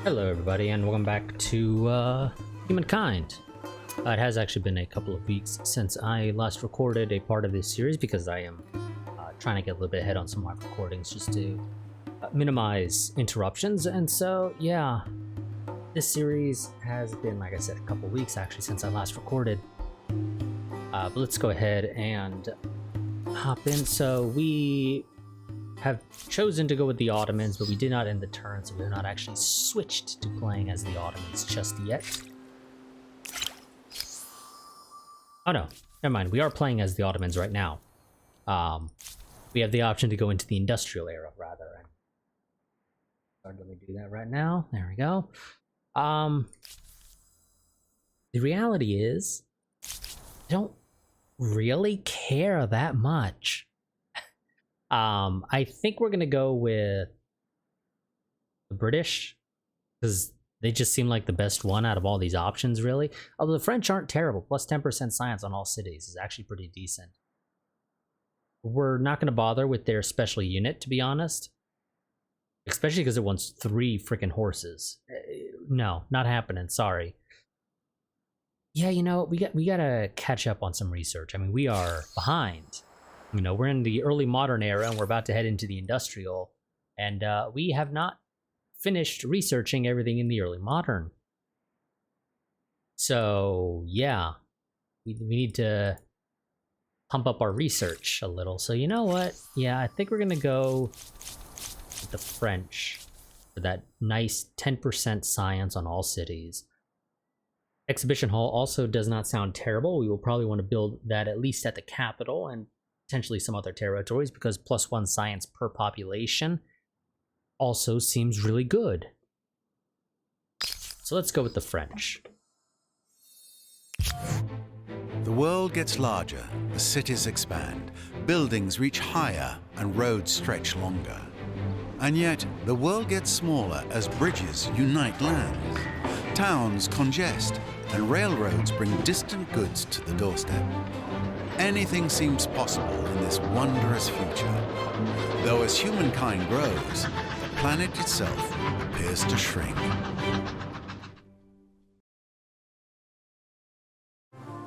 Hello everybody and welcome back to Humankind. It has actually been a couple of weeks since I last recorded a part of this series because I am trying to get a little bit ahead on some of my recordings just to minimize interruptions. And so yeah, this series has been, like I said, a couple of weeks actually since I last recorded. But let's go ahead and hop in. So we have chosen to go with the Ottomans, but we did not end the turn, so we're not actually switched to playing as the Ottomans just yet. Oh no, never mind. We are playing as the Ottomans right now. We have the option to go into the industrial era, rather. And let me do that right now. There we go. The reality is, I don't really care that much. I think we're gonna go with the British because they just seem like the best one out of all these options, really. Although the French aren't terrible. Plus 10% science on all cities is actually pretty decent. We're not gonna bother with their special unit, to be honest. Especially because it wants 3 freaking horses. No, not happening. Sorry. Yeah, you know, we gotta catch up on some research. I mean, we are behind. You know, we're in the early modern era and we're about to head into the industrial, and we have not finished researching everything in the early modern. So yeah, we need to pump up our research a little. So you know what? Yeah, I think we're gonna go with the French for that nice 10% science on all cities. Exhibition hall also does not sound terrible. We will probably want to build that at least at the capital and potentially some other territories, because +1 science per population also seems really good. So let's go with the French. The world gets larger, the cities expand, buildings reach higher, and roads stretch longer. And yet, the world gets smaller as bridges unite lands, towns congest, and railroads bring distant goods to the doorstep. Anything seems possible in this wondrous future, though as humankind grows, the planet itself appears to shrink.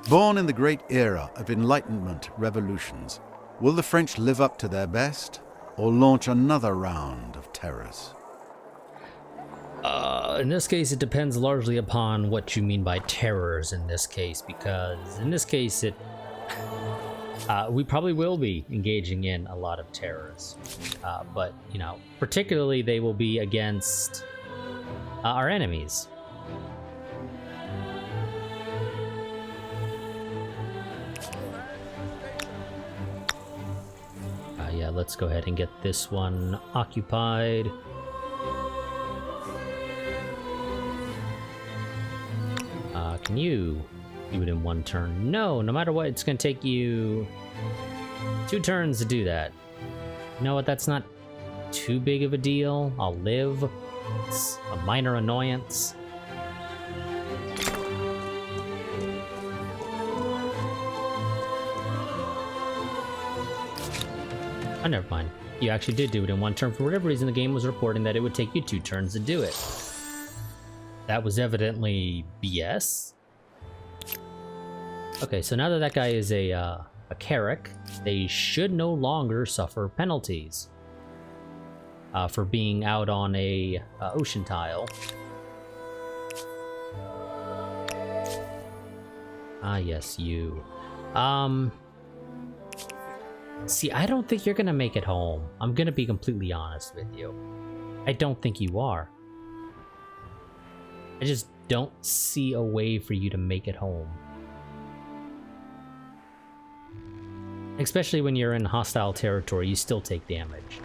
Born in the great era of Enlightenment revolutions, will the French live up to their best, or launch another round of terrors? In this case, it depends largely upon what you mean by terrors in this case, because in this case, we probably will be engaging in a lot of terrors, but, you know, particularly they will be against our enemies. Yeah, let's go ahead and get this one occupied. Can you do it in 1 turn? No matter what, it's gonna take you 2 turns to do that. You know what, that's not too big of a deal. I'll live. It's a minor annoyance. Oh, never mind. You actually did do it in 1 turn. For whatever reason, the game was reporting that it would take you 2 turns to do it. That was evidently BS. Okay, so now that that guy is a Carrick, they should no longer suffer penalties for being out on a ocean tile. Ah, yes, you. See, I don't think you're gonna make it home. I'm gonna be completely honest with you. I don't think you are. I just don't see a way for you to make it home. Especially when you're in hostile territory, you still take damage.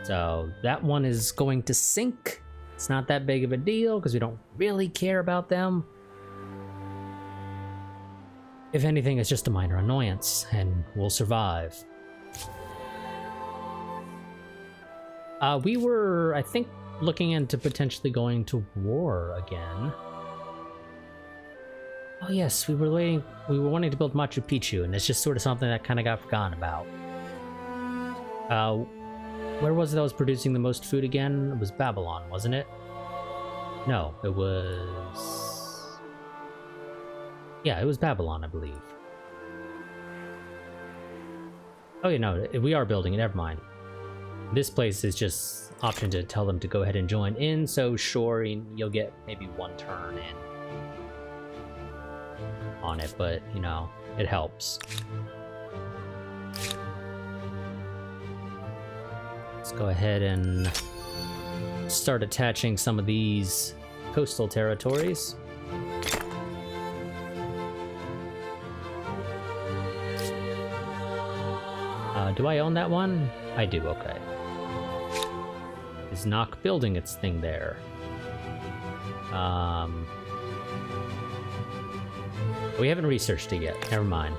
So that one is going to sink. It's not that big of a deal because we don't really care about them. If anything, it's just a minor annoyance, and we'll survive. We were, I think, looking into potentially going to war again. Oh yes, we were wanting to build Machu Picchu, and it's just sort of something that kind of got forgotten about. Where was it that was producing the most food again? It was Babylon, wasn't it? No, it was... Yeah, it was Babylon, I believe. Oh yeah, no, we are building it, never mind. This place is just option to tell them to go ahead and join in, so sure, you'll get maybe one turn in on it, but, you know, it helps. Let's go ahead and start attaching some of these coastal territories. Do I own that one? I do, okay. Is Nock building its thing there? We haven't researched it yet, never mind.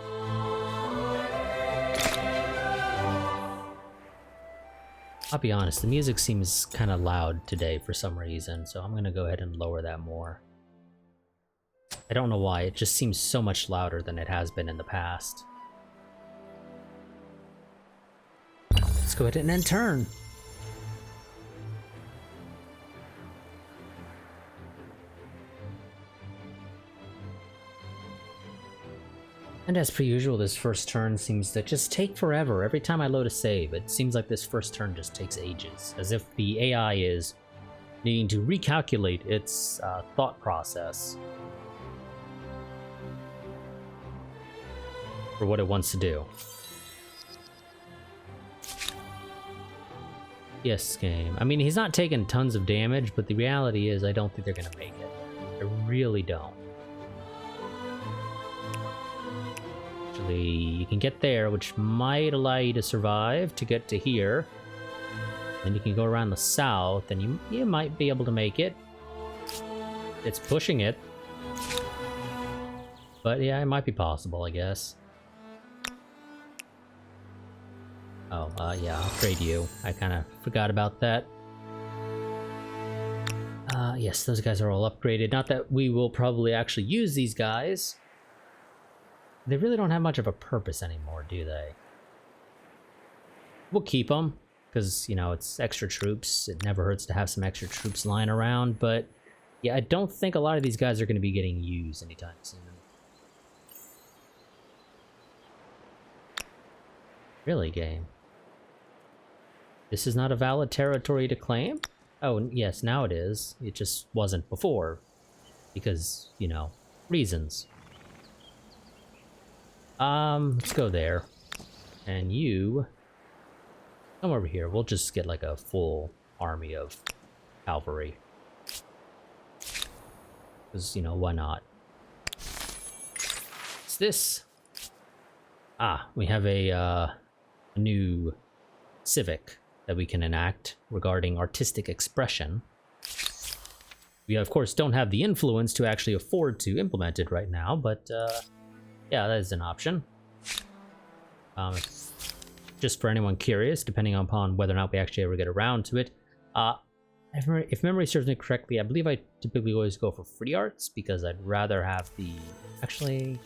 I'll be honest, the music seems kind of loud today for some reason, so I'm gonna go ahead and lower that more. I don't know why, it just seems so much louder than it has been in the past. Let's go ahead and end turn. And as per usual, this first turn seems to just take forever. Every time I load a save, it seems like this first turn just takes ages, as if the AI is needing to recalculate its thought process for what it wants to do. Yes, game. I mean, he's not taking tons of damage, but the reality is I don't think they're gonna make it. I really don't. Actually, you can get there, which might allow you to survive to get to here. Then you can go around the south, and you might be able to make it. It's pushing it. But yeah, it might be possible, I guess. Oh, yeah, I'll trade you. I kind of forgot about that. Yes, those guys are all upgraded. Not that we will probably actually use these guys. They really don't have much of a purpose anymore, do they? We'll keep them, because, you know, it's extra troops. It never hurts to have some extra troops lying around, but yeah, I don't think a lot of these guys are going to be getting used anytime soon. Really, game? This is not a valid territory to claim? Oh, yes, now it is. It just wasn't before. Because, you know, reasons. Let's go there. And you... come over here. We'll just get, like, a full army of cavalry. Because, you know, why not? What's this? Ah, we have a new civic that we can enact regarding artistic expression. We, of course, don't have the influence to actually afford to implement it right now, but, yeah, that is an option. Just for anyone curious, depending upon whether or not we actually ever get around to it. If memory serves me correctly, I believe I typically always go for free arts, because I'd rather have the... Actually...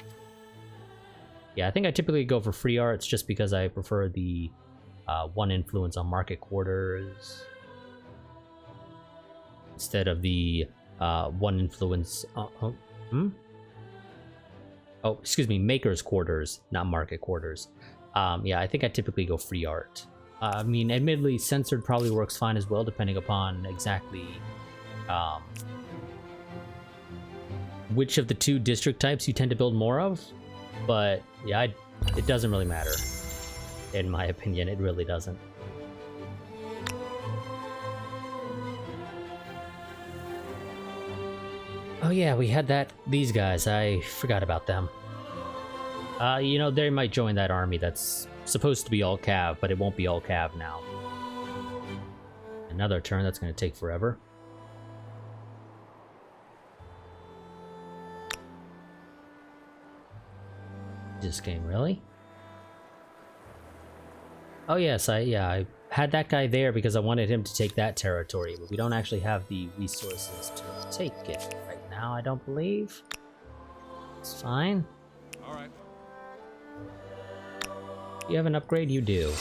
yeah, I think I typically go for free arts just because I prefer the one influence on market quarters instead of the one influence... Oh, excuse me, maker's quarters, not market quarters. Yeah, I think I typically go free art. I mean, admittedly, censored probably works fine as well, depending upon exactly which of the two district types you tend to build more of. But yeah, it doesn't really matter. In my opinion, it really doesn't. Oh yeah, we had these guys. I forgot about them. You know, they might join that army that's supposed to be all cav, but it won't be all cav now. Another turn, that's going to take forever. This game, really? Oh yes, I had that guy there because I wanted him to take that territory, but we don't actually have the resources to take it right now, I don't believe. It's fine. All right. You have an upgrade? You do.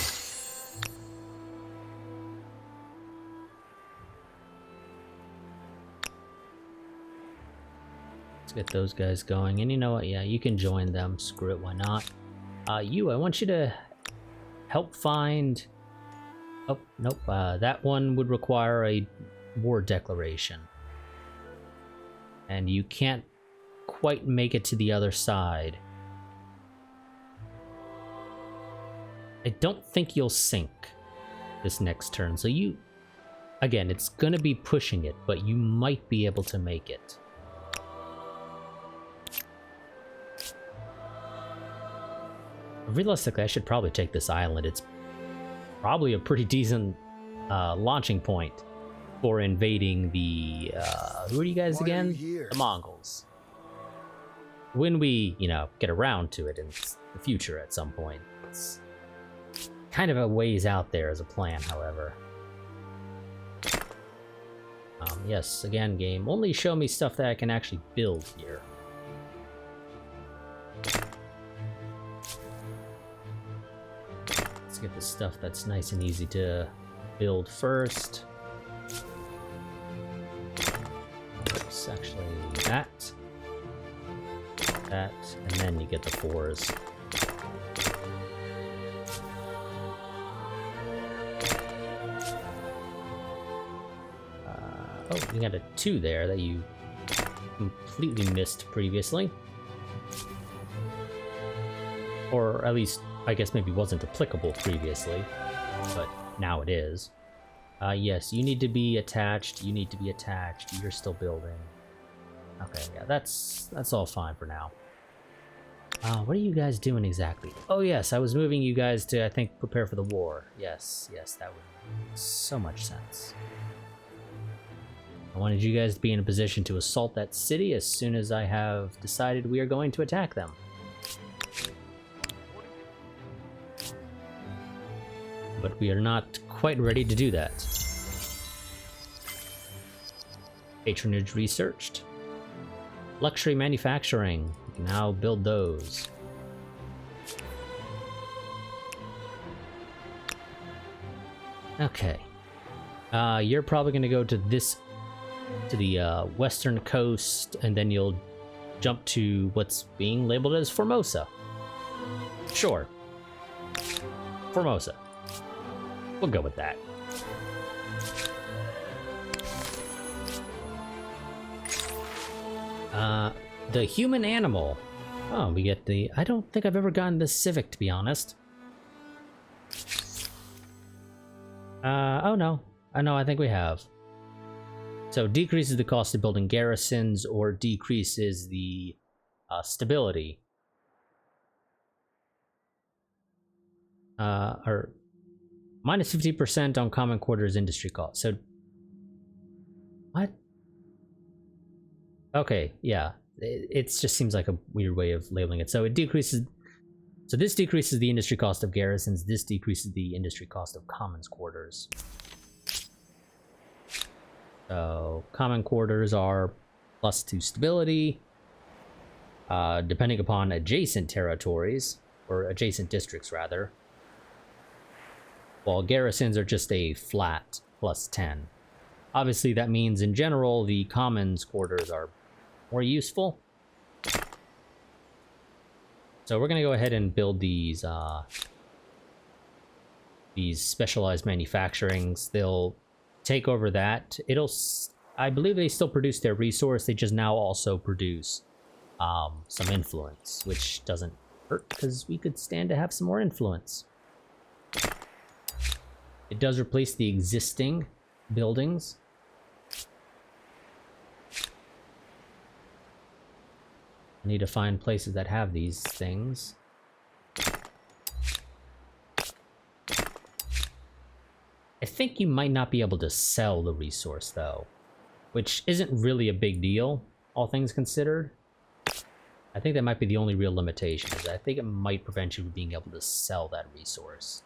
get those guys going. And you know what? Yeah, you can join them. Screw it, why not? I want you to help find... Oh, nope. That one would require a war declaration. And you can't quite make it to the other side. I don't think you'll sink this next turn. So you... Again, it's gonna be pushing it, but you might be able to make it. Realistically, I should probably take this island. It's probably a pretty decent launching point for invading the... who are you guys again? The Mongols. When we, you know, get around to it in the future at some point. It's kind of a ways out there as a plan, however. Yes, again, game. Only show me stuff that I can actually build here. Let's get the stuff that's nice and easy to build first. Oops, actually that. That, and then you get the 4s. Oh, you got a 2 there that you completely missed previously. Or at least, I guess maybe wasn't applicable previously, but now it is. Yes, you need to be attached, you need to be attached, you're still building. Okay, yeah, that's all fine for now. What are you guys doing exactly? Oh yes, I was moving you guys to, I think, prepare for the war. Yes, that would make so much sense. I wanted you guys to be in a position to assault that city as soon as I have decided we are going to attack them. But we are not quite ready to do that. Patronage researched. Luxury manufacturing. We can now build those. Okay. You're probably going to go to this... to the western coast, and then you'll jump to what's being labeled as Formosa. Sure. Formosa. We'll go with that. The human animal. Oh, we get the... I don't think I've ever gotten the civic, to be honest. Oh no. I think we have. So decreases the cost of building garrisons or decreases the stability. Or minus 50% on common quarters industry cost. So what? Okay, yeah. It just seems like a weird way of labeling it. So it decreases... So this decreases the industry cost of garrisons. This decreases the industry cost of commons quarters. So common quarters are +2 stability, depending upon adjacent territories, or adjacent districts rather, while garrisons are just a flat +10. Obviously that means in general the commons quarters are more useful. So we're going to go ahead and build these specialized manufacturings. They'll take over that. I believe they still produce their resource, they just now also produce some influence, which doesn't hurt because we could stand to have some more influence. It does replace the existing buildings. I need to find places that have these things. I think you might not be able to sell the resource though, which isn't really a big deal, all things considered. I think that might be the only real limitation, is I think it might prevent you from being able to sell that resource.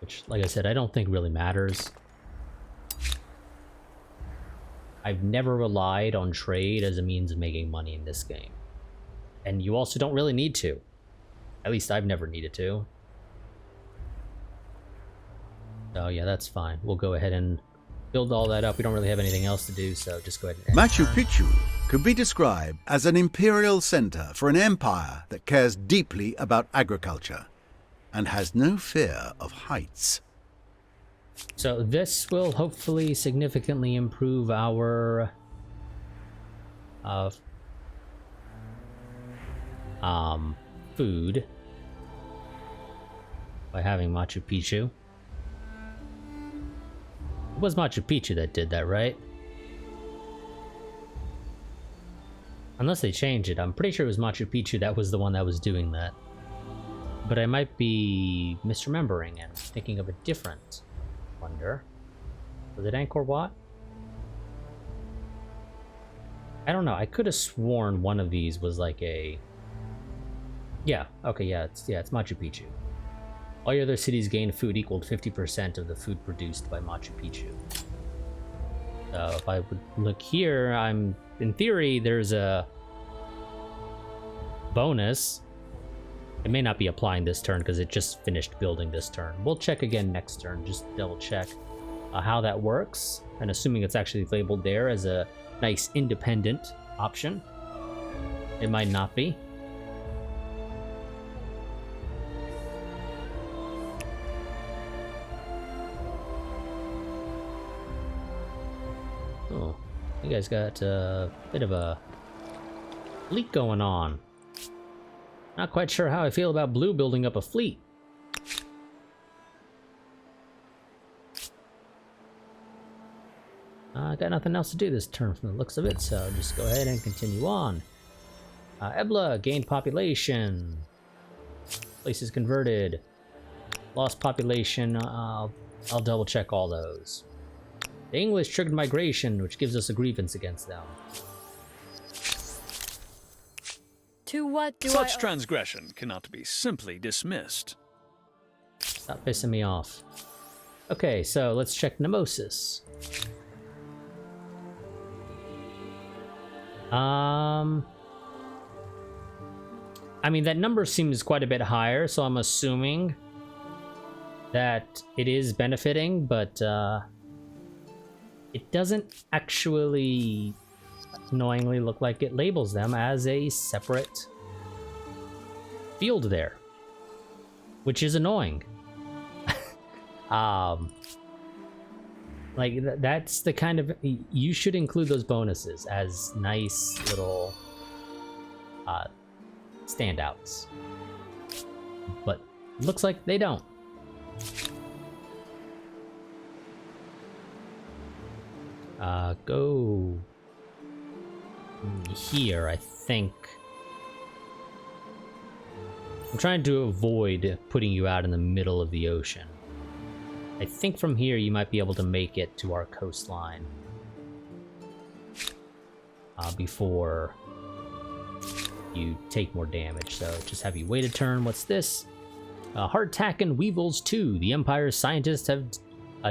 Which, like I said, I don't think really matters. I've never relied on trade as a means of making money in this game. And you also don't really need to. At least I've never needed to. Oh yeah, that's fine. We'll go ahead and build all that up. We don't really have anything else to do, so just go ahead and... Machu Picchu could be described as an imperial center for an empire that cares deeply about agriculture and has no fear of heights. So this will hopefully significantly improve our food by having Machu Picchu. It was Machu Picchu that did that, right? Unless they changed it. I'm pretty sure it was Machu Picchu that was the one that was doing that. But I might be misremembering and thinking of a different wonder. Was it Angkor Wat? I don't know. I could have sworn one of these was like a... Yeah, okay, yeah, it's Machu Picchu. All your other cities gained food equaled 50% of the food produced by Machu Picchu. So if I would look here, in theory, there's a bonus. It may not be applying this turn because it just finished building this turn. We'll check again next turn, just double check how that works. And assuming it's actually labeled there as a nice independent option. It might not be. Oh, you guys got a bit of a fleet going on. Not quite sure how I feel about Blue building up a fleet. I got nothing else to do this turn from the looks of it, so just go ahead and continue on. Ebla gained population. Places converted. Lost population. I'll double check all those. The English triggered migration, which gives us a grievance against them. To what do Such transgression cannot be simply dismissed. Stop pissing me off. Okay, so let's check Nemesis. I mean, that number seems quite a bit higher, so I'm assuming that it is benefiting, but it doesn't actually annoyingly look like it labels them as a separate field there, which is annoying. Like that's the kind of, you should include those bonuses as nice little standouts, but looks like they don't. Go here, I think. I'm trying to avoid putting you out in the middle of the ocean. I think from here you might be able to make it to our coastline before you take more damage. So just have you wait a turn. What's this? Hardtack and Weevils 2. The Empire's scientists have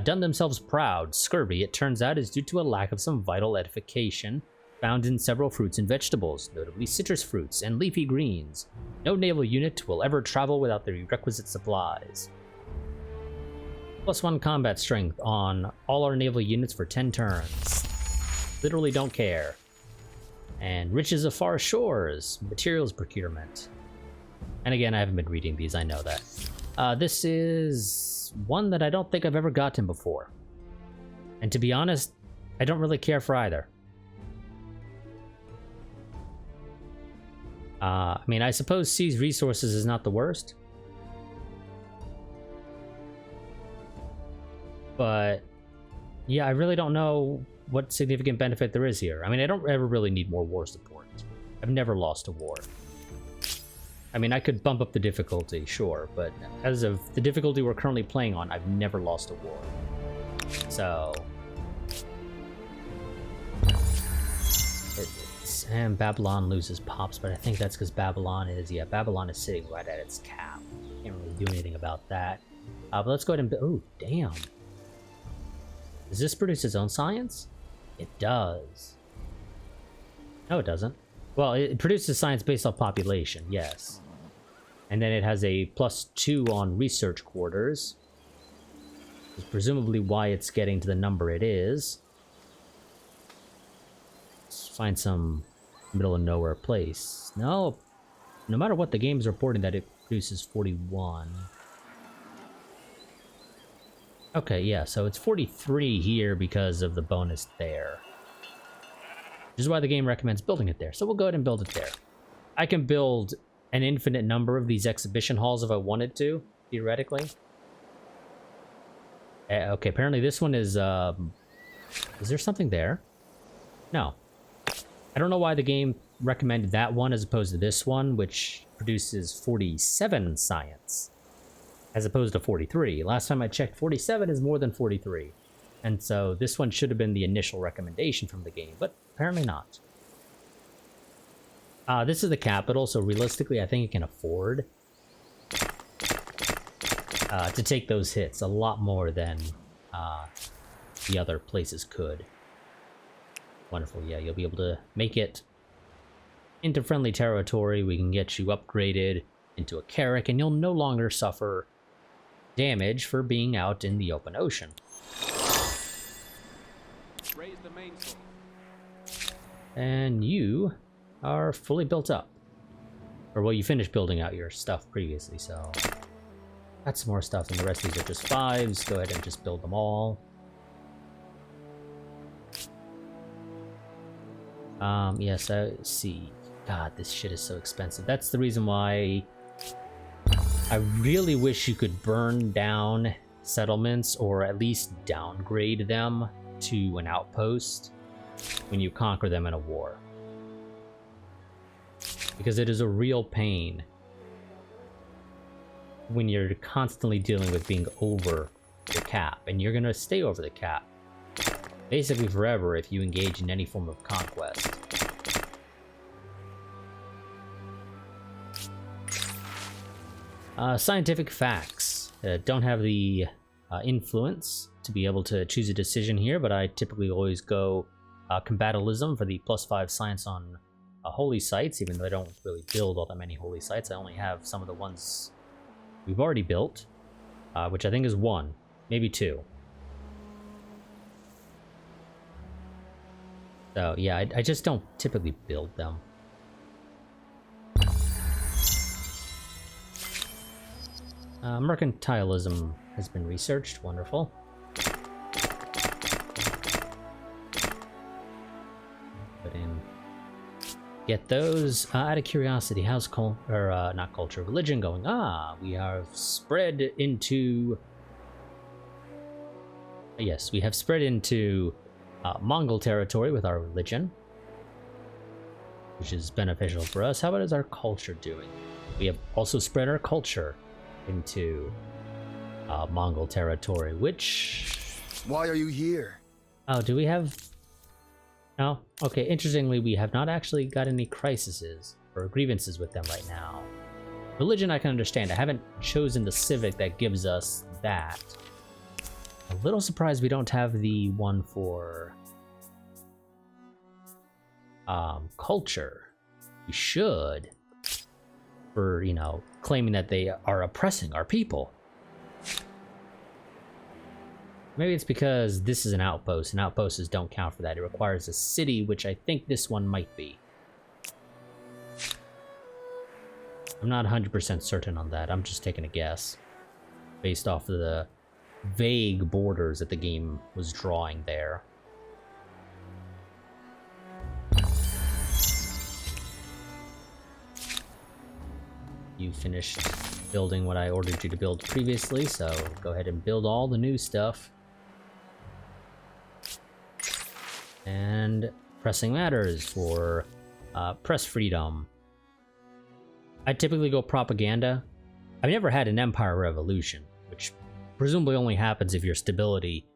done themselves proud. Scurvy, it turns out, is due to a lack of some vital edification found in several fruits and vegetables, notably citrus fruits and leafy greens. No naval unit will ever travel without the requisite supplies. +1 combat strength on all our naval units for 10 turns. Literally don't care. And riches of far shores, materials procurement. And again, I haven't been reading these, I know that. This is one that I don't think I've ever gotten before. And to be honest, I don't really care for either. I mean, I suppose Seas Resources is not the worst. But yeah, I really don't know what significant benefit there is here. I mean, I don't ever really need more war support. I've never lost a war. I mean, I could bump up the difficulty, sure, but as of the difficulty we're currently playing on, I've never lost a war. So... and Babylon loses pops, but I think that's because Babylon is sitting right at its cap. Can't really do anything about that. But let's go ahead and... oh, damn. Does this produce its own science? It does. No, it doesn't. Well, it produces science based off population, yes. And then it has a +2 on research quarters. Which is presumably why it's getting to the number it is. Let's find some middle of nowhere place. No matter what the game's reporting that it produces 41. Okay, yeah, so it's 43 here because of the bonus there. Which is why the game recommends building it there. So we'll go ahead and build it there. I can build an infinite number of these exhibition halls if I wanted to, theoretically. Okay, apparently this one is there something there? No. I don't know why the game recommended that one as opposed to this one, which produces 47 science, as opposed to 43. Last time I checked, 47 is more than 43. And so this one should have been the initial recommendation from the game, but apparently not. This is the capital, so realistically I think it can afford to take those hits a lot more than the other places could. Wonderful, yeah, you'll be able to make it into friendly territory. We can get you upgraded into a Carrack, and you'll no longer suffer damage for being out in the open ocean. Raise the mainsail. And you are fully built up. Or, well, you finished building out your stuff previously, so... That's some more stuff, and the rest of these are just 5s. Go ahead and just build them all. Yes, I see. God, this shit is so expensive. That's the reason why I really wish you could burn down settlements, or at least downgrade them to an outpost when you conquer them in a war. Because it is a real pain when you're constantly dealing with being over your cap, and you're gonna stay over the cap basically forever if you engage in any form of conquest. Scientific facts. Don't have the influence to be able to choose a decision here, but I typically always go combattalism for the +5 science on holy sites, even though I don't really build all that many holy sites. I only have some of the ones we've already built, which I think is 1, maybe 2. So yeah, I just don't typically build them. Mercantilism has been researched. Wonderful. Put in. Get those. Out of curiosity, how's not culture, religion going? We have spread into. Yes, we have spread into Mongol territory with our religion, which is beneficial for us. How about is our culture doing? We have also spread our culture into Mongol territory, which... Why are you here? Oh, do we have... No? Okay, interestingly, we have not actually got any crises or grievances with them right now. Religion I can understand. I haven't chosen the civic that gives us that. A little surprised we don't have the one for culture. We should, for, you know, claiming that they are oppressing our people. Maybe it's because this is an outpost, and outposts don't count for that. It requires a city, which I think this one might be. I'm not 100% certain on that. I'm just taking a guess based off of the vague borders that the game was drawing there. You finished building what I ordered you to build previously, so go ahead and build all the new stuff. And pressing matters for press freedom. I typically go propaganda. I've never had an empire revolution, which presumably only happens if your stability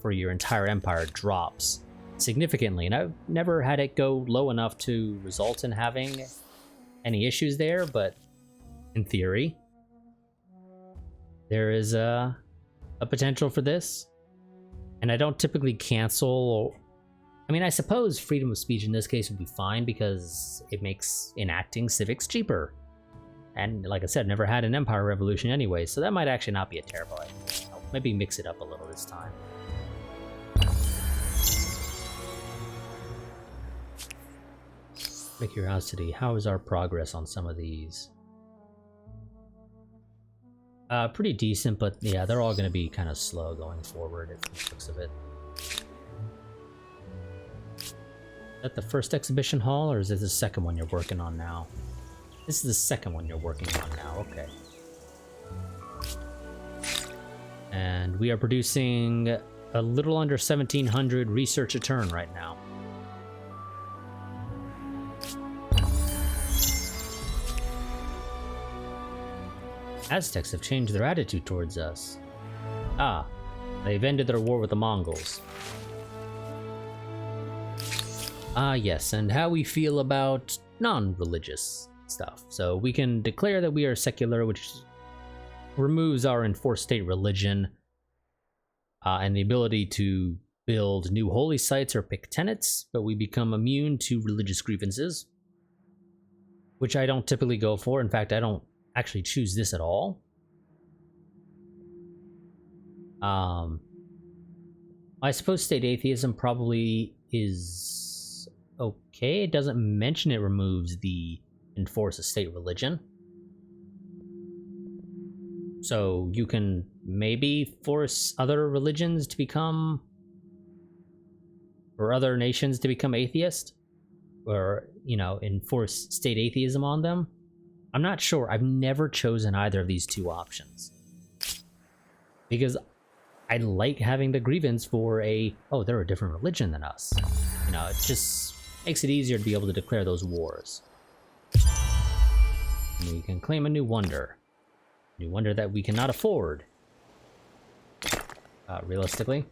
for your entire empire drops significantly, and I've never had it go low enough to result in having any issues there, but in theory there is a potential for this. And I don't typically cancel, I mean, I suppose freedom of speech in this case would be fine because it makes enacting civics cheaper. And like I said, never had an empire revolution anyway, so that might actually not be a terrible idea. maybe mix it up a little this time. Make curiosity. How is our progress on some of these? Pretty decent, but yeah, they're all going to be kind of slow going forward at the looks of it. Is that the first exhibition hall, or is it the second one you're working on now? This is the second one you're working on now, okay. And we are producing a little under 1,700 research a turn right now. Aztecs have changed their attitude towards us. Ah, they've ended their war with the Mongols. Ah, yes, and how we feel about non-religious stuff. So we can declare that we are secular, which removes our enforced state religion and the ability to build new holy sites or pick tenets, but we become immune to religious grievances, which I don't typically go for. In fact, I don't actually choose this at all. I suppose state atheism probably is okay. It doesn't mention it removes the enforce a state religion. So you can maybe force other religions to become, or other nations to become atheist, or, you know, enforce state atheism on them. I'm not sure. I've never chosen either of these two options. Because I like having the grievance for oh, they're a different religion than us. You know, it just makes it easier to be able to declare those wars. And we can claim a new wonder. New wonder that we cannot afford. Realistically.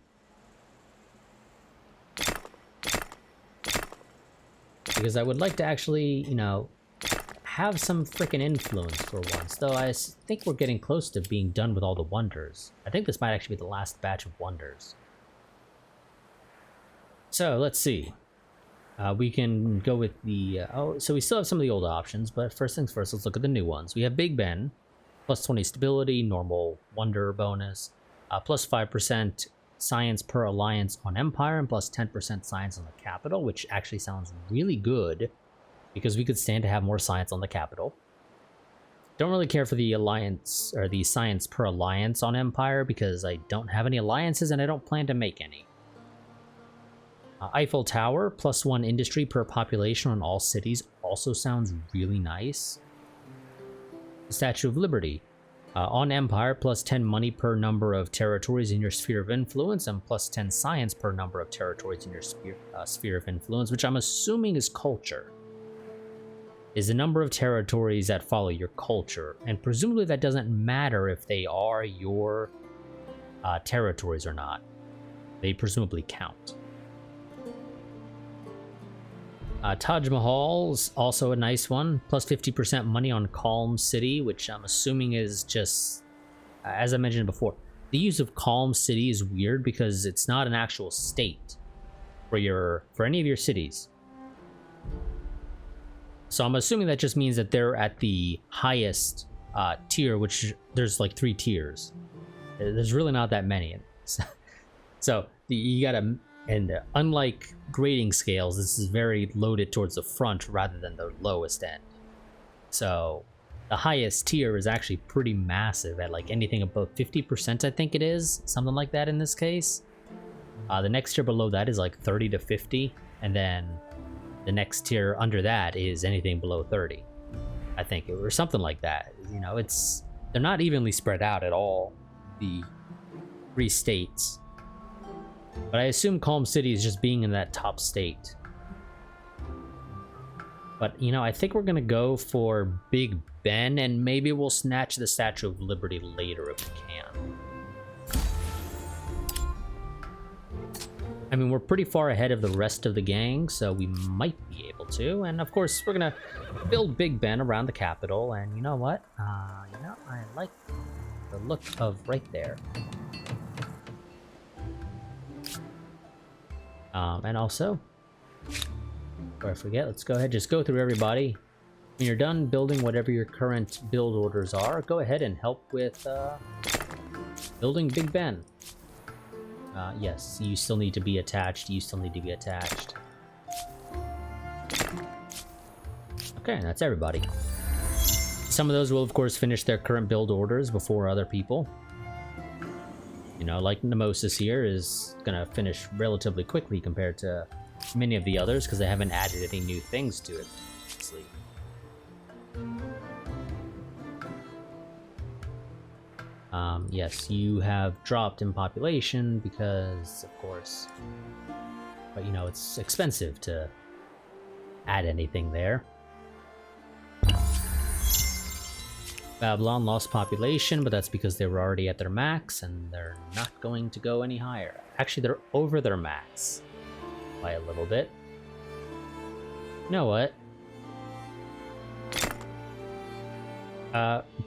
Because I would like to actually, you know, have some freaking influence for once, though I think we're getting close to being done with all the wonders. I think this might actually be the last batch of wonders. So, let's see. We can go with the... so we still have some of the old options, but first things first, let's look at the new ones. We have Big Ben, plus 20 stability, normal wonder bonus, plus 5% science per alliance on Empire, and plus 10% science on the capital, which actually sounds really good, because we could stand to have more science on the capital. Don't really care for the alliance, or the science per alliance on Empire, because I don't have any alliances and I don't plan to make any. Eiffel Tower, plus 1 industry per population on all cities, also sounds really nice. Statue of Liberty. On Empire, plus 10 money per number of territories in your sphere of influence, and plus 10 science per number of territories in your sphere of influence, which I'm assuming is culture. Is the number of territories that follow your culture, and presumably that doesn't matter if they are your territories or not. They presumably count. Taj Mahal's also a nice one, plus 50% money on Calm City, which I'm assuming is just, as I mentioned before, the use of Calm City is weird because it's not an actual state for any of your cities. So I'm assuming that just means that they're at the highest tier, which there's like 3 tiers. There's really not that many. So you gotta, and unlike grading scales, this is very loaded towards the front rather than the lowest end. So the highest tier is actually pretty massive at like anything above 50%, I think it is. Something like that in this case. The next tier below that is like 30 to 50, and then the next tier under that is anything below 30, I think, or something like that. You know, they're not evenly spread out at all, the 3 states. But I assume Calm City is just being in that top state. But, you know, I think we're gonna go for Big Ben, and maybe we'll snatch the Statue of Liberty later if we can. I mean, we're pretty far ahead of the rest of the gang, so we might be able to. And of course, we're gonna build Big Ben around the capital. And you know what? You know, I like the look of right there. And also, before I forget, let's go ahead, just go through everybody. When you're done building whatever your current build orders are, go ahead and help with Building Big Ben. Yes, you still need to be attached. You still need to be attached. Okay, that's everybody. Some of those will, of course, finish their current build orders before other people. You know, like Nemesis here is gonna finish relatively quickly compared to many of the others because they haven't added any new things to it. Yes, you have dropped in population because, of course, but you know, it's expensive to add anything there. Babylon lost population, but that's because they were already at their max and they're not going to go any higher. Actually, they're over their max by a little bit. You know what?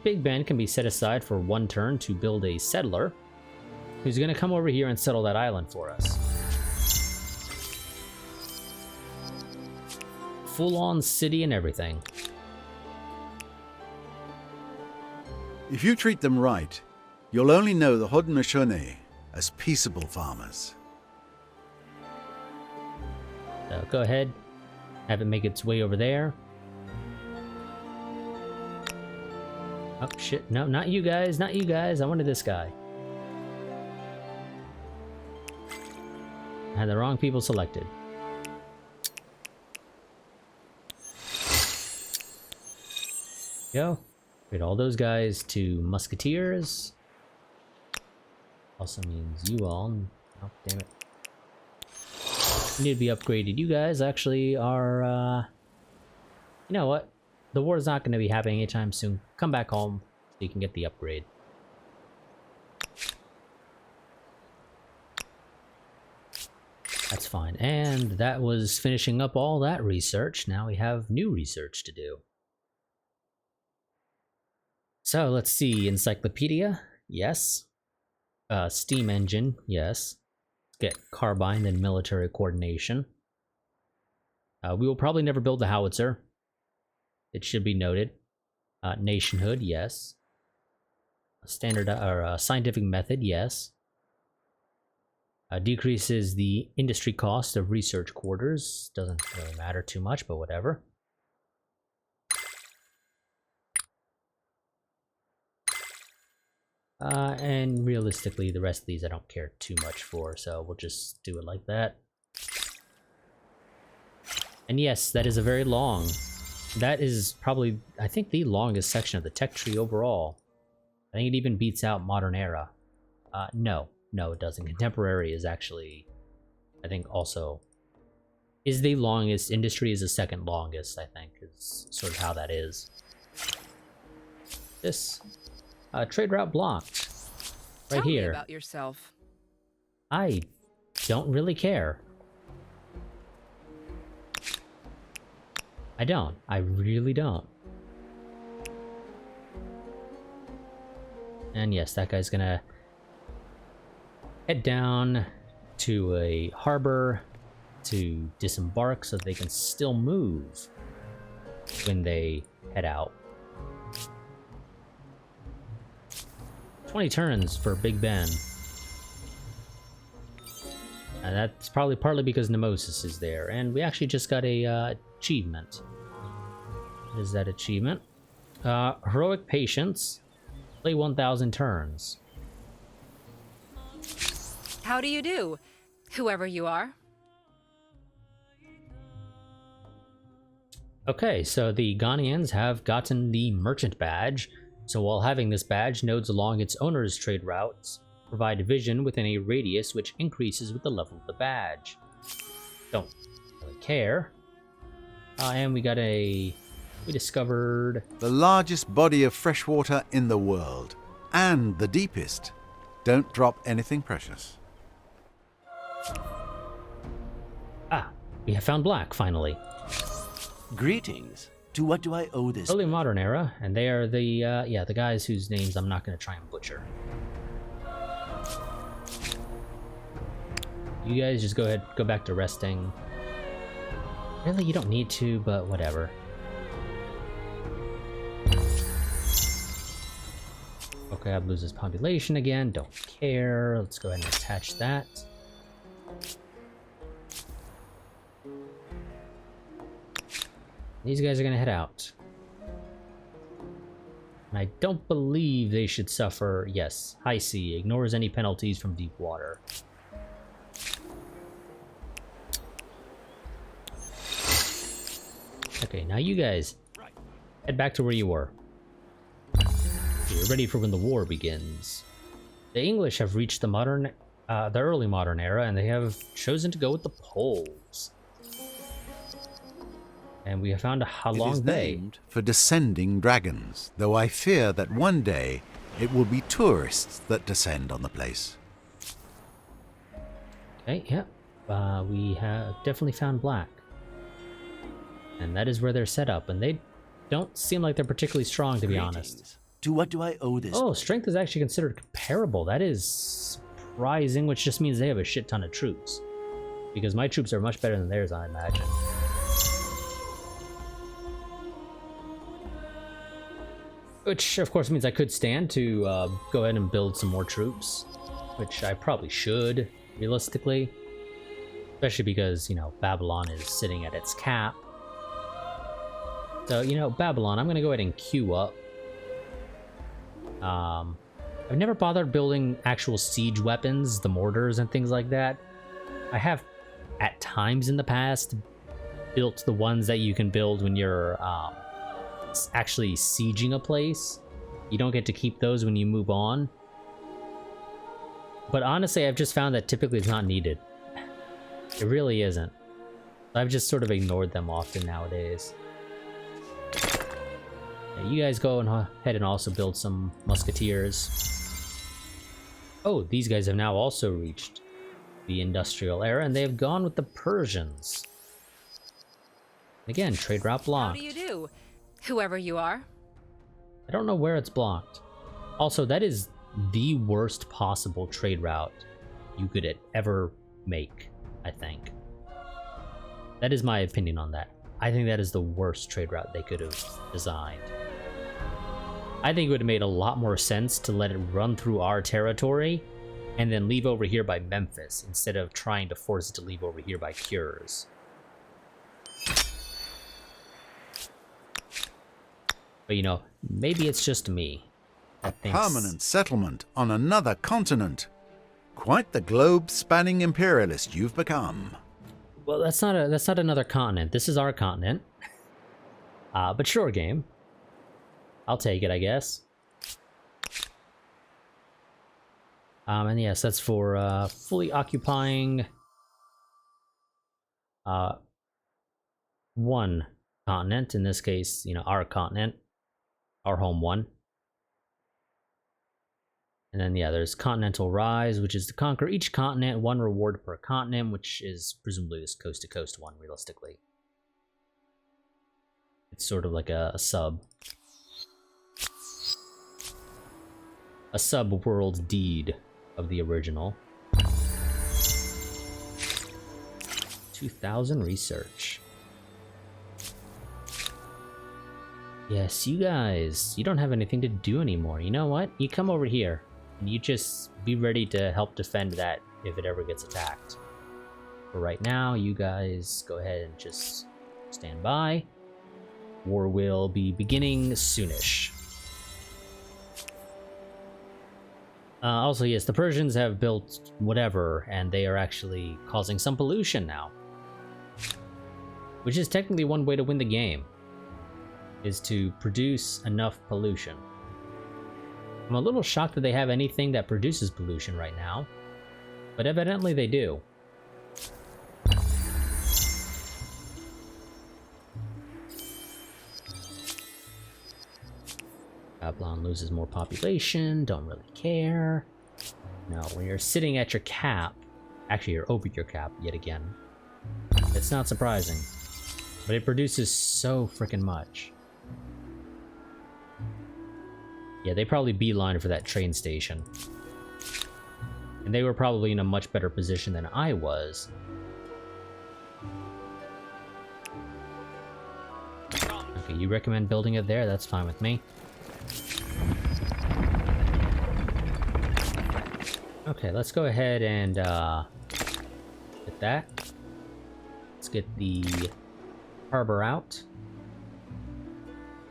Big Ben can be set aside for 1 turn to build a settler who's going to come over here and settle that island for us. Full-on city and everything. If you treat them right, you'll only know the Haudenosaunee as peaceable farmers. So go ahead, have it make its way over there. Oh shit, no, not you guys, not you guys, I wanted this guy. I had the wrong people selected. Go. Get all those guys to musketeers. Also means you all. Oh, damn it. You need to be upgraded. You guys actually are, you know what? The war is not going to be happening anytime soon. Come back home so you can get the upgrade. That's fine. And that was finishing up all that research. Now we have new research to do. So let's see. Encyclopedia, yes. Steam engine, yes. Let's get carbine and military coordination. We will probably never build the howitzer. It should be noted. Nationhood, yes. Standard or scientific method, yes. Decreases the industry cost of research quarters. Doesn't really matter too much, but whatever. And realistically, the rest of these I don't care too much for, so we'll just do it like that. And yes, that is a very long. That is probably, I think, the longest section of the tech tree overall. I think it even beats out Modern Era. No, it doesn't. Contemporary is actually, I think, also is the longest. Industry is the second longest, I think, is sort of how that is. This trade route blocked right here. Tell me about yourself. I don't really care. I don't. I really don't. And yes, that guy's gonna head down to a harbor to disembark so they can still move when they head out. 20 turns for Big Ben. And that's probably partly because Nemesis is there. And we actually just got a achievement. What is that achievement? Heroic Patience. Play 1,000 turns. How do you do, whoever you are? Okay, so the Ghanaians have gotten the Merchant Badge. So while having this badge, nodes along its owner's trade routes provide vision within a radius which increases with the level of the badge. Don't really care. And we discovered The largest body of fresh water in the world, and the deepest. Don't drop anything precious. we have found black finally. Greetings. To what do I owe this? Early modern era, and they are the guys whose names I'm not going to try and butcher. You guys just go ahead, go back to resting. Really, you don't need to, but whatever. Okay. Crab loses population again. Don't care. Let's go ahead and attach that. These guys are gonna head out. And I don't believe they should suffer. Yes, high sea ignores any penalties from deep water. Okay, now you guys head back to where you were. You're ready for when the war begins. The English have reached the early modern era, and they have chosen to go with the Poles. And we have found a Halong It is Bay. named for descending dragons, though I fear that one day it will be tourists that descend on the place. Okay, yeah. We have definitely found black. And that is where they're set up, and they don't seem like they're particularly strong, to be honest. To what do I owe this? Oh, strength is actually considered comparable. That is surprising, which just means they have a shit ton of troops. Because my troops are much better than theirs, I imagine. Which, of course, means I could stand to go ahead and build some more troops. Which I probably should, realistically. Especially because, you know, Babylon is sitting at its cap. So, you know, Babylon, I'm going to go ahead and queue up. I've never bothered building actual siege weapons, the mortars and things like that. I have, at times in the past, built the ones that you can build when you're actually sieging a place. You don't get to keep those when you move on. But honestly, I've just found that typically it's not needed. It really isn't. I've just sort of ignored them often nowadays. Yeah, you guys go ahead and also build some musketeers. Oh, these guys have now also reached the industrial era, and they have gone with the Persians. Again, trade route How blocked. do you do, whoever you are? I don't know where it's blocked. Also, that is the worst possible trade route you could ever make, I think. That is my opinion on that. I think that is the worst trade route they could have designed. I think it would have made a lot more sense to let it run through our territory and then leave over here by Memphis instead of trying to force it to leave over here by Cures. But you know, maybe it's just me. A permanent settlement on another continent. Quite the globe-spanning imperialist you've become. Well, that's not another continent. This is our continent. But sure, game. I'll take it, I guess. And yes, that's for fully occupying one continent. In this case, you know, our continent, our home one. And then, yeah, there's Continental Rise, which is to conquer each continent, one reward per continent, which is presumably this coast-to-coast one, realistically. It's sort of like a sub. A sub-world deed of the original. 2000 research. Yes, you guys, you don't have anything to do anymore. You know what? You come over here. And you just be ready to help defend that if it ever gets attacked. For right now, you guys go ahead and just stand by. War will be beginning soonish. Also, yes, the Persians have built whatever, and they are actually causing some pollution now. Which is technically one way to win the game, is to produce enough pollution. I'm a little shocked that they have anything that produces pollution right now, but evidently they do. Babylon loses more population, don't really care. No, when you're sitting at your cap, actually you're over your cap yet again, it's not surprising, but it produces so freaking much. Yeah, they probably beelined for that train station. And they were probably in a much better position than I was. Okay, you recommend building it there? That's fine with me. Okay, let's go ahead and get that. Let's get the harbor out.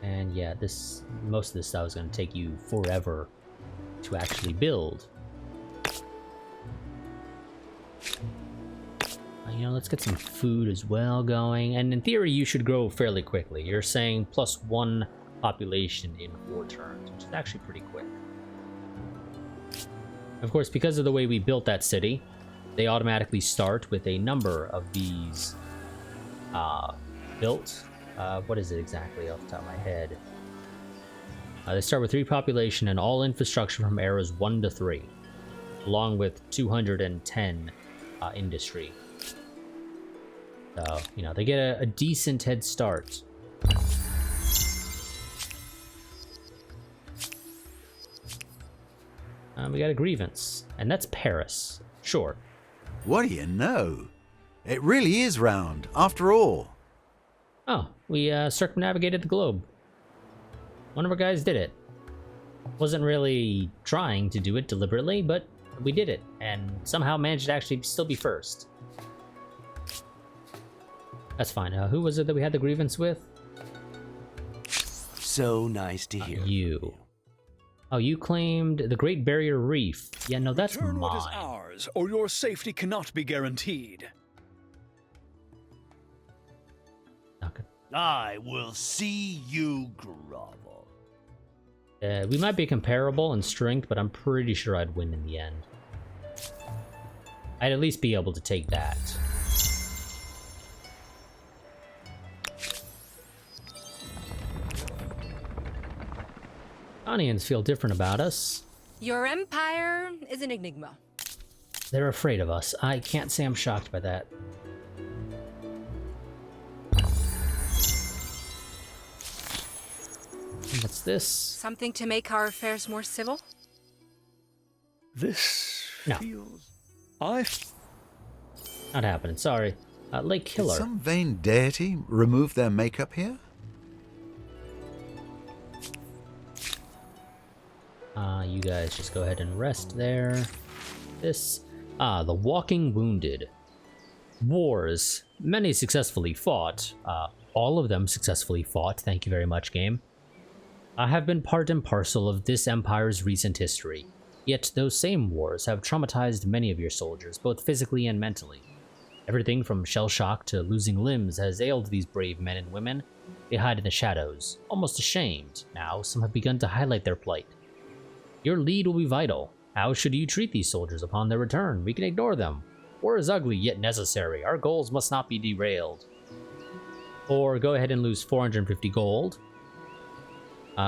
And yeah, most of this stuff is going to take you forever to actually build. You know, let's get some food as well going. And in theory, you should grow fairly quickly. You're saying +1 population in 4 turns, which is actually pretty quick. Of course, because of the way we built that city, they automatically start with a number of these built. What is it exactly off the top of my head? They start with 3 population and all infrastructure from eras 1 to 3, along with 210 industry. So, you know, they get a decent head start. We got a grievance, and that's Paris. Sure. What do you know? It really is round, after all. Oh, we circumnavigated the globe. One of our guys did it. Wasn't really trying to do it deliberately, but we did it, and somehow managed to actually still be first. That's fine. Who was it that we had the grievance with? So nice to hear. You. Oh, you claimed the Great Barrier Reef. Yeah, no, that's Return mine. what is ours, or your safety cannot be guaranteed. Okay. I will see you grovel. We might be comparable in strength, but I'm pretty sure I'd win in the end. I'd at least be able to take that. Onions feel different about us. Your empire is an enigma. They're afraid of us. I can't say I'm shocked by that. And what's this? Something to make our affairs more civil? This No. feels... Not happening, sorry. Lake Did Killer. some vain deity remove their makeup here? You guys just go ahead and rest there. This. The Walking Wounded. Wars. Many successfully fought. All of them successfully fought, thank you very much, game. Have been part and parcel of this empire's recent history. Yet those same wars have traumatized many of your soldiers, both physically and mentally. Everything from shell shock to losing limbs has ailed these brave men and women. They hide in the shadows, almost ashamed. Now, some have begun to highlight their plight. Your lead will be vital. How should you treat these soldiers upon their return? We can ignore them. War is ugly, yet necessary. Our goals must not be derailed. Or go ahead and lose 450 gold.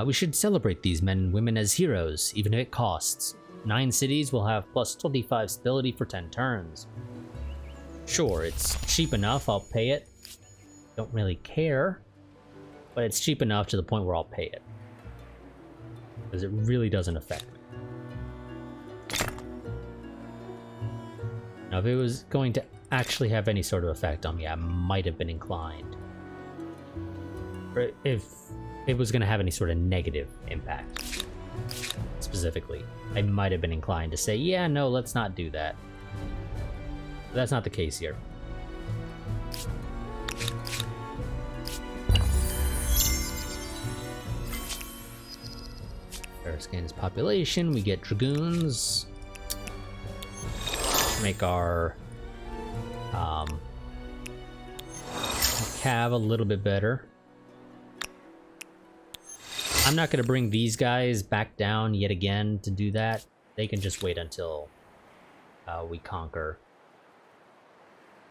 We should celebrate these men and women as heroes, even if it costs. 9 cities will have plus 25 stability for 10 turns. Sure, it's cheap enough, I'll pay it. Don't really care, but it's cheap enough to the point where I'll pay it. Because it really doesn't affect me. Now, if it was going to actually have any sort of effect on me, I might have been inclined. Or if it was going to have any sort of negative impact, specifically, I might have been inclined to say, yeah, no, let's not do that. But that's not the case here. Scan his population, we get dragoons. Make our cav a little bit better. I'm not going to bring these guys back down yet again to do that. They can just wait until we conquer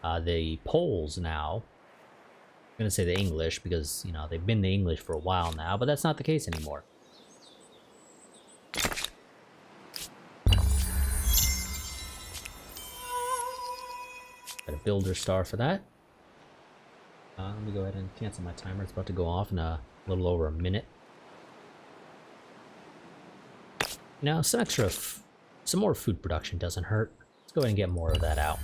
the Poles now. I'm going to say the English because, you know, they've been the English for a while now, but that's not the case anymore. Got a builder star for that. Let me go ahead and cancel my timer. It's about to go off in a little over a minute. Now, some more food production doesn't hurt. Let's go ahead and get more of that out.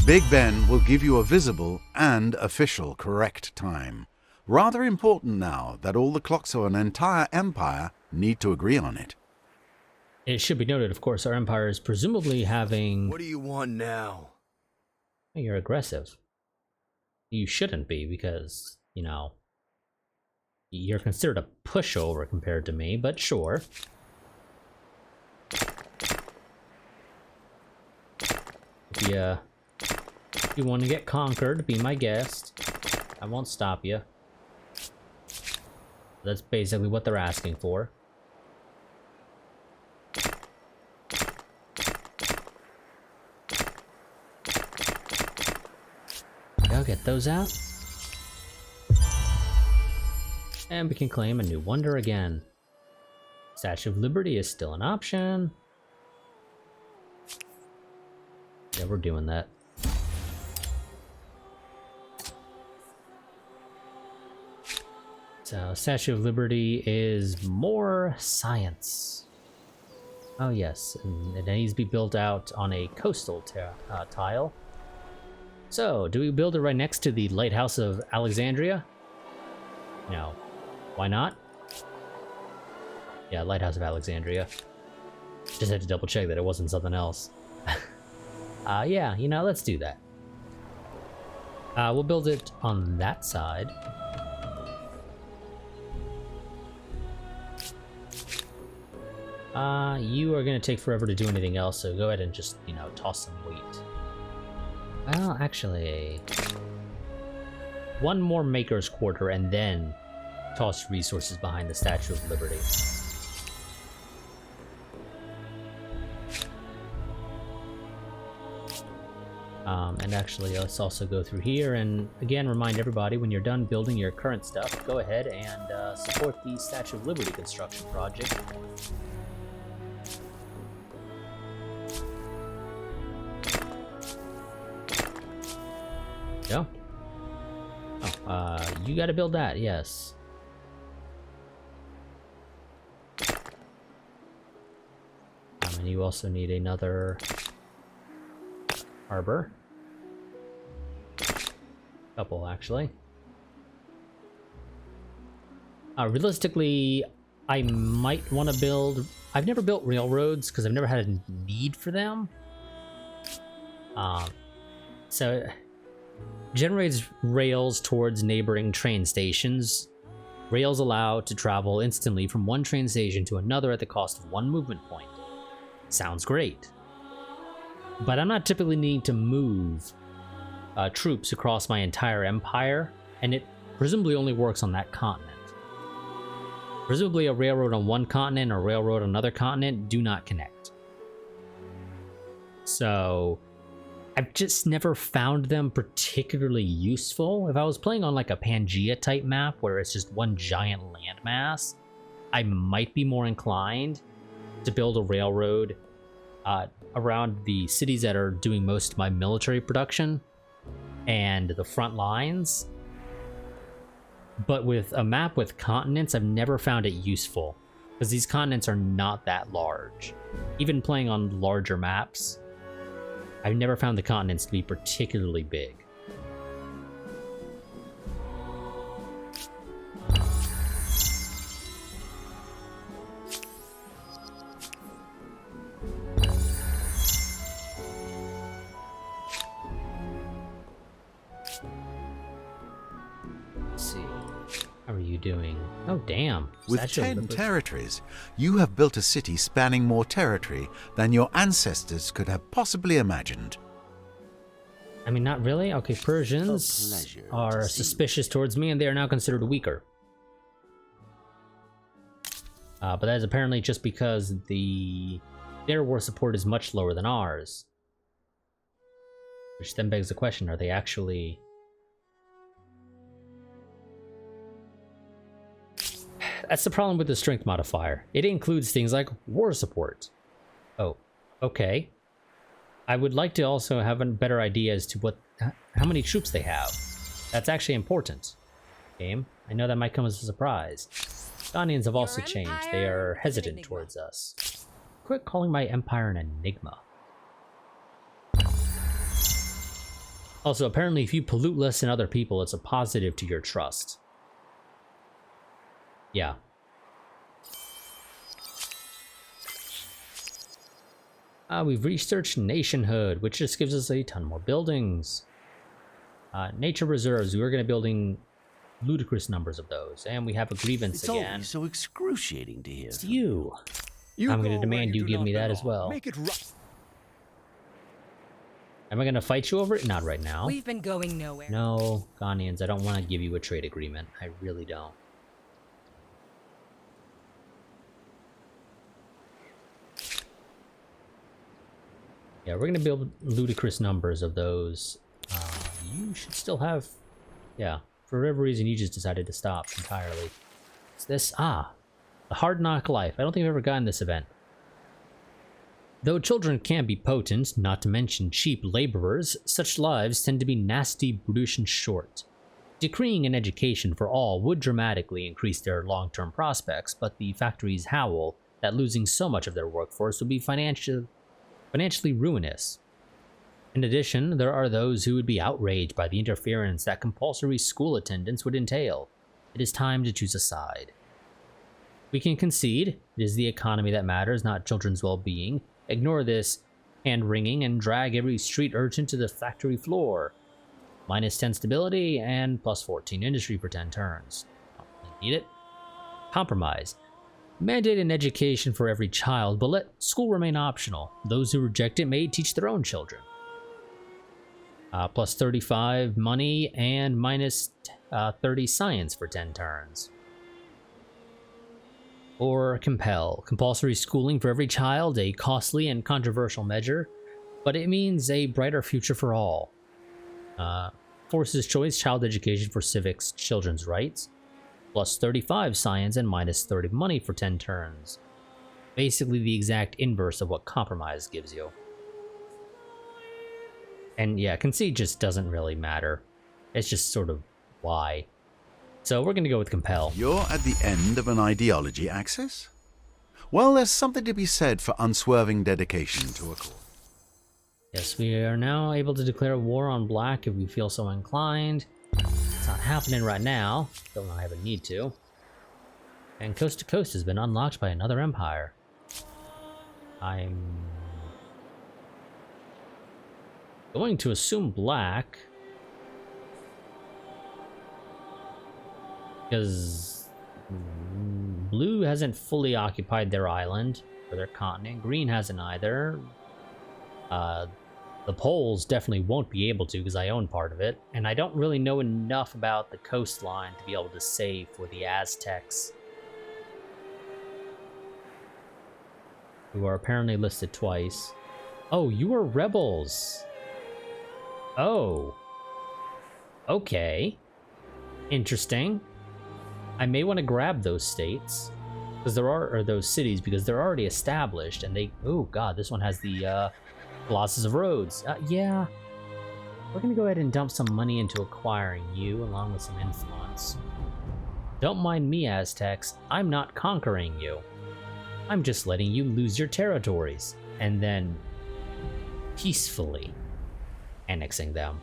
Big Ben will give you a visible and official correct time. Rather important now that all the clocks of an entire empire need to agree on it. It should be noted, of course, our empire is presumably having... What do you want now? You're aggressive. You shouldn't be, because, you know, you're considered a pushover compared to me, but sure. If you want to get conquered, be my guest. I won't stop you. That's basically what they're asking for. I'll get those out. And we can claim a new wonder again. Statue of Liberty is still an option. Yeah, we're doing that. So, Statue of Liberty is more science. Oh yes, and it needs to be built out on a coastal tile. So, do we build it right next to the Lighthouse of Alexandria? No. Why not? Yeah, Lighthouse of Alexandria. Just had to double check that it wasn't something else. Yeah, you know, let's do that. We'll build it on that side. You are gonna take forever to do anything else, so go ahead and just, you know, toss some wheat. Well, actually, one more Maker's Quarter and then toss resources behind the Statue of Liberty. And actually, let's also go through here and again remind everybody, when you're done building your current stuff, go ahead and support the Statue of Liberty construction project. Yeah. Oh, you gotta build that, yes. And you also need another harbor. Couple, actually. Realistically, I might want to build... I've never built railroads because I've never had a need for them. So... generates rails towards neighboring train stations. Rails allow to travel instantly from one train station to another at the cost of one movement point. Sounds great. But I'm not typically needing to move troops across my entire empire, and it presumably only works on that continent. Presumably a railroad on one continent or a railroad on another continent do not connect. So... I've just never found them particularly useful. If I was playing on like a Pangea type map where it's just one giant landmass, I might be more inclined to build a railroad around the cities that are doing most of my military production and the front lines. But with a map with continents, I've never found it useful because these continents are not that large. Even playing on larger maps, I've never found the continents to be particularly big. Let's see. How are you doing? Oh, damn. With 10 territories, you have built a city spanning more territory than your ancestors could have possibly imagined. I mean, not really. Okay, Persians are suspicious towards me, and they are now considered weaker. But that is apparently just because their war support is much lower than ours. Which then begs the question, are they actually... That's the problem with the strength modifier. It includes things like war support. Oh, okay. I would like to also have a better idea as to how many troops they have. That's actually important. Game, I know that might come as a surprise. Ghanaians have also changed. They are hesitant towards us. Quit calling my empire an enigma. Also, apparently if you pollute less than other people, it's a positive to your trust. Yeah. We've researched nationhood, which just gives us a ton more buildings. Nature reserves, we're going to be building ludicrous numbers of those. And we have a grievance It's again. always so excruciating to hear. It's you. You I'm go gonna demand where you do give not me that as belong. well. Make it right. Am I going to fight you over it? Not right now. We've been going nowhere. No, Ghanaians, I don't want to give you a trade agreement. I really don't. Yeah, we're going to build ludicrous numbers of those. You should still have... Yeah, for whatever reason, you just decided to stop entirely. It's this... the Hard Knock Life. I don't think I've ever gotten this event. Though children can be potent, not to mention cheap laborers, such lives tend to be nasty, brutish, and short. Decreeing an education for all would dramatically increase their long-term prospects, but the factories howl that losing so much of their workforce would be financially ruinous. In addition, there are those who would be outraged by the interference that compulsory school attendance would entail. It is time to choose a side. We can concede it is the economy that matters, not children's well-being. Ignore this hand-wringing and drag every street urchin to the factory floor. -10 stability and +14 industry for 10 turns. Don't really need it. Compromise. Mandate an education for every child, but let school remain optional. Those who reject it may teach their own children. +35 money and -30 science for 10 turns. Or compel. Compulsory schooling for every child, a costly and controversial measure, but it means a brighter future for all. Forces choice, child education for civics, children's rights, +35 science and -30 money for 10 turns. Basically the exact inverse of what compromise gives you. And yeah, concede just doesn't really matter. It's just sort of why. So we're going to go with compel. You're at the end of an ideology axis? Well, there's something to be said for unswerving dedication to a cause. Yes, we are now able to declare war on Black if we feel so inclined. It's not happening right now. Don't have a need to. And Coast to Coast has been unlocked by another empire. I'm going to assume Black, because Blue hasn't fully occupied their island or their continent. Green hasn't either. The Poles definitely won't be able to because I own part of it, and I don't really know enough about the coastline to be able to say for the Aztecs, who are apparently listed twice. Oh, you are rebels. Oh. Okay. Interesting. I may want to grab those states, because there are, or those cities, because they're already established, and they, oh god, this one has the, Colossus of Rhodes. Yeah. We're gonna go ahead and dump some money into acquiring you, along with some influence. Don't mind me, Aztecs. I'm not conquering you. I'm just letting you lose your territories, and then peacefully annexing them.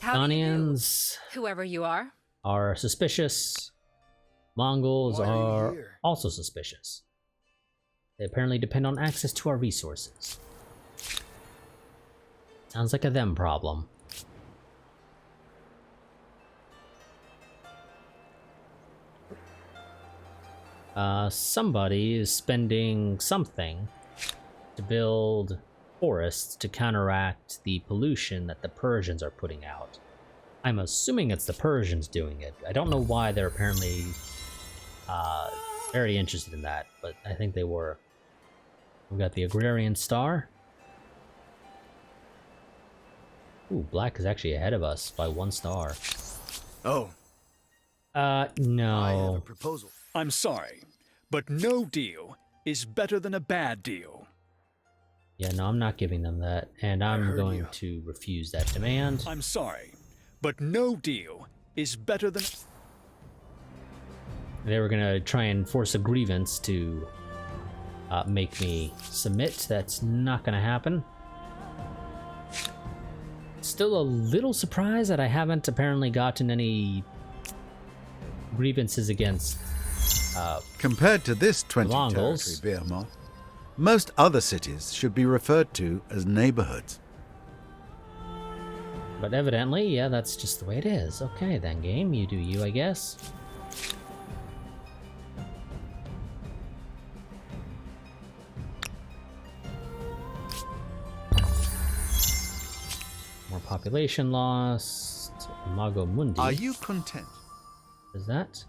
How do you do? Ghanaians Whoever you are. are suspicious. Mongols Why are you are here? also suspicious. They apparently depend on access to our resources. Sounds like a them problem. Somebody is spending something to build forests to counteract the pollution that the Persians are putting out. I'm assuming it's the Persians doing it. I don't know why they're apparently very interested in that, but I think they were. We've got the Agrarian Star. Ooh, Black is actually ahead of us by 1 star. Oh, I have a No. proposal. I'm sorry, but no deal is better than a bad deal. Yeah, no, I'm not giving them that, and I'm heard going you. to refuse that demand. I'm sorry, but no deal is better than... They were gonna try and force a grievance to make me submit. That's not gonna happen. Still a little surprised that I haven't apparently gotten any grievances against Compared to this 20 Mongols. territory behemoth, most other cities should be referred to as neighborhoods. but evidently, yeah, that's just the way it is. Okay, then, game, you do you, I guess. More population lost. Imago Mundi. Are you content? Is that?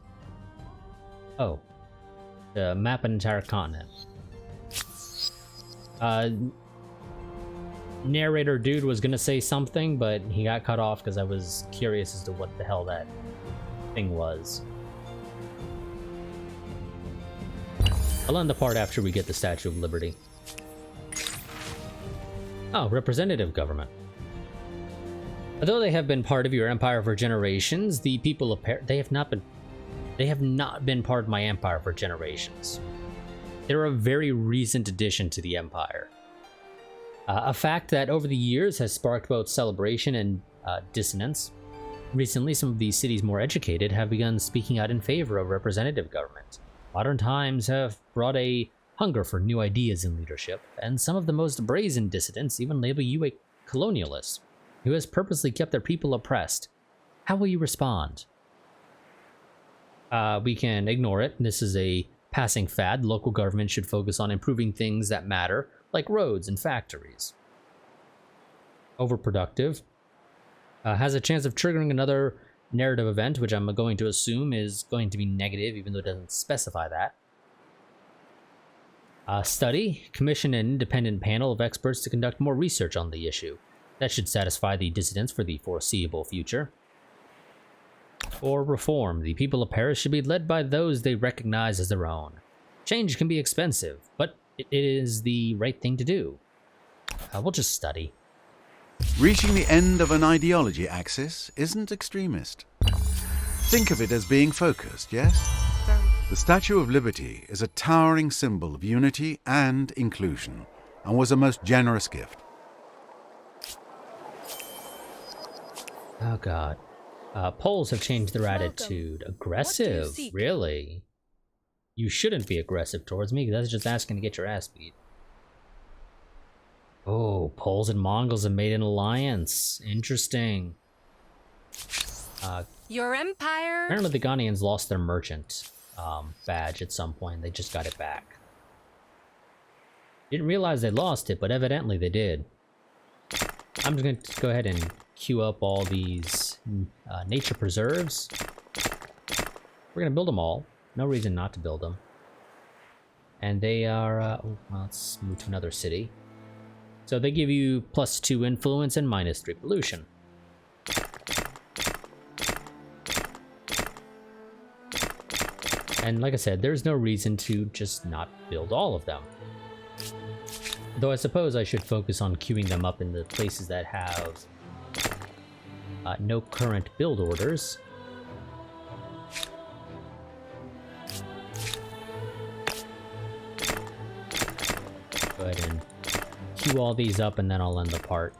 Oh. Map an entire continent. Narrator dude was gonna say something, but he got cut off because I was curious as to what the hell that thing was. I'll end the part after we get the Statue of Liberty. Oh, representative government. Although they have been part of your empire for generations, the people of they have not been part of my empire for generations. They're a very recent addition to the empire. A fact that over the years has sparked both celebration and dissonance. Recently, some of these cities more educated have begun speaking out in favor of representative government. Modern times have brought a hunger for new ideas in leadership, and some of the most brazen dissidents even label you a colonialist who has purposely kept their people oppressed. How will you respond? We can ignore it. This is a passing fad. Local government should focus on improving things that matter, like roads and factories. Overproductive. Has a chance of triggering another narrative event, which I'm going to assume is going to be negative, even though it doesn't specify that. Study. Commission an independent panel of experts to conduct more research on the issue. That should satisfy the dissidents for the foreseeable future. Or reform. The people of Paris should be led by those they recognize as their own. Change can be expensive, but it is the right thing to do. We'll just study. Reaching the end of an ideology axis isn't extremist. Think of it as being focused, yes? The Statue of Liberty is a towering symbol of unity and inclusion, and was a most generous gift. Oh god. Poles have changed their attitude. Aggressive? seek? Really? You shouldn't be aggressive towards me, because that's just asking to get your ass beat. Oh, Poles and Mongols have made an alliance. Interesting. Your empire. Apparently the Ghanaians lost their merchant badge at some point. They just got it back. Didn't realize they lost it, but evidently they did. I'm just going to go ahead and queue up all these nature preserves. We're going to build them all. No reason not to build them. And they are... well, let's move to another city. So they give you +2 influence and -3 pollution. And like I said, there's no reason to just not build all of them. Though I suppose I should focus on queuing them up in the places that have no current build orders. Go ahead and queue all these up and then I'll end the part.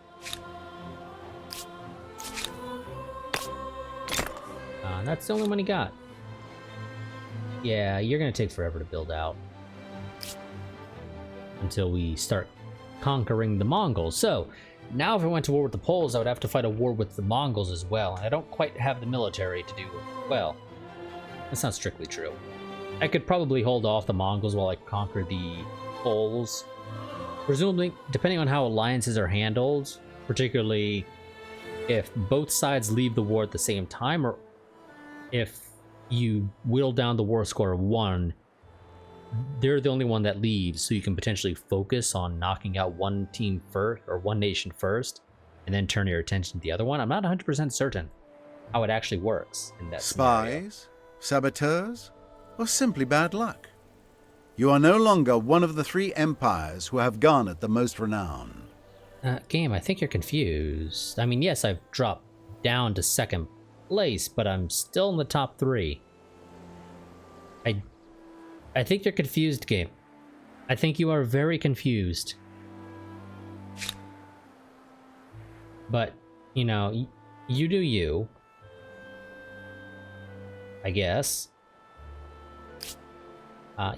That's the only one he got. Yeah, you're gonna take forever to build out. Until we start conquering the Mongols. So, now if I went to war with the Poles, I would have to fight a war with the Mongols as well. And I don't quite have the military to do well. That's not strictly true. I could probably hold off the Mongols while I conquer the Poles. Presumably, depending on how alliances are handled, particularly if both sides leave the war at the same time, or if you whittle down the war score of 1, they're the only one that leaves, so you can potentially focus on knocking out one team first, or one nation first, and then turn your attention to the other one. I'm not 100% certain how it actually works in that scenario. Spies, saboteurs, or simply bad luck? You are no longer one of the 3 empires who have garnered the most renown. Game, I think you're confused. I mean, yes, I've dropped down to 2nd place, but I'm still in the top 3. I think you're confused, game. I think you are very confused. But you know, you do you, I guess.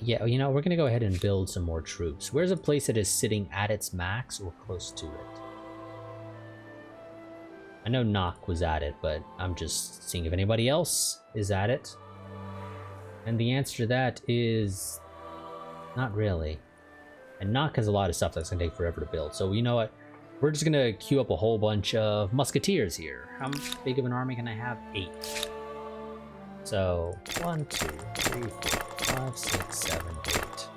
Yeah, you know, we're gonna go ahead and build some more troops. Where's a place that is sitting at its max or close to it? I know Nock was at it, but I'm just seeing if anybody else is at it. And the answer to that is not really. And Nock has a lot of stuff that's gonna take forever to build. So you know what? We're just gonna queue up a whole bunch of musketeers here. How big of an army can I have? 8. So 1, 2, 3, 4, 5, 6, 7, 8.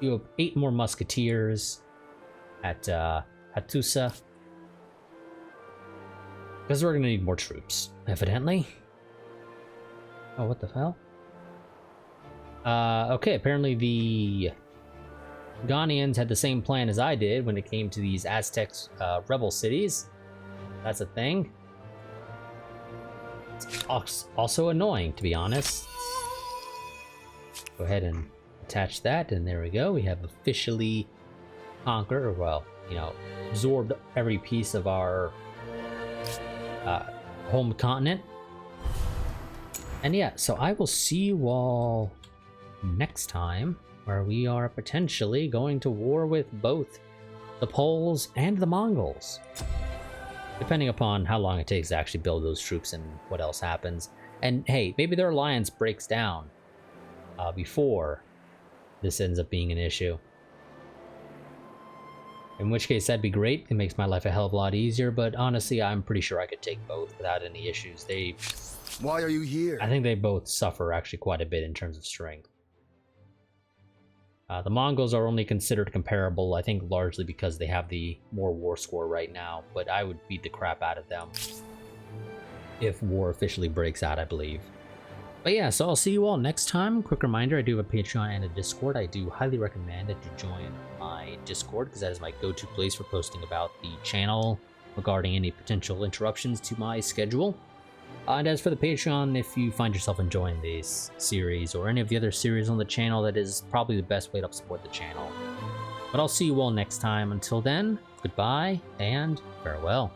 You have 8 more musketeers at Hattusa. Because we're gonna need more troops, evidently. Oh, what the hell? Okay, apparently the Ghanaians had the same plan as I did when it came to these Aztec rebel cities. That's a thing. It's also annoying, to be honest. Go ahead and attach that, and there we go. We have officially conquered, or well, you know, absorbed every piece of our home continent. And yeah, so I will see you all next time, where we are potentially going to war with both the Poles and the Mongols, depending upon how long it takes to actually build those troops and what else happens. And hey, maybe their alliance breaks down before this ends up being an issue. In which case, that'd be great. It makes my life a hell of a lot easier, but honestly, I'm pretty sure I could take both without any issues. Why are you here? I think they both suffer actually quite a bit in terms of strength. The Mongols are only considered comparable, I think, largely because they have the more war score right now, but I would beat the crap out of them if war officially breaks out, I believe. But yeah, so I'll see you all next time. Quick reminder, I do have a Patreon and a Discord. I do highly recommend that you join my Discord, because that is my go-to place for posting about the channel regarding any potential interruptions to my schedule. And as for the Patreon, if you find yourself enjoying this series or any of the other series on the channel, that is probably the best way to support the channel. But I'll see you all next time. Until then, goodbye and farewell.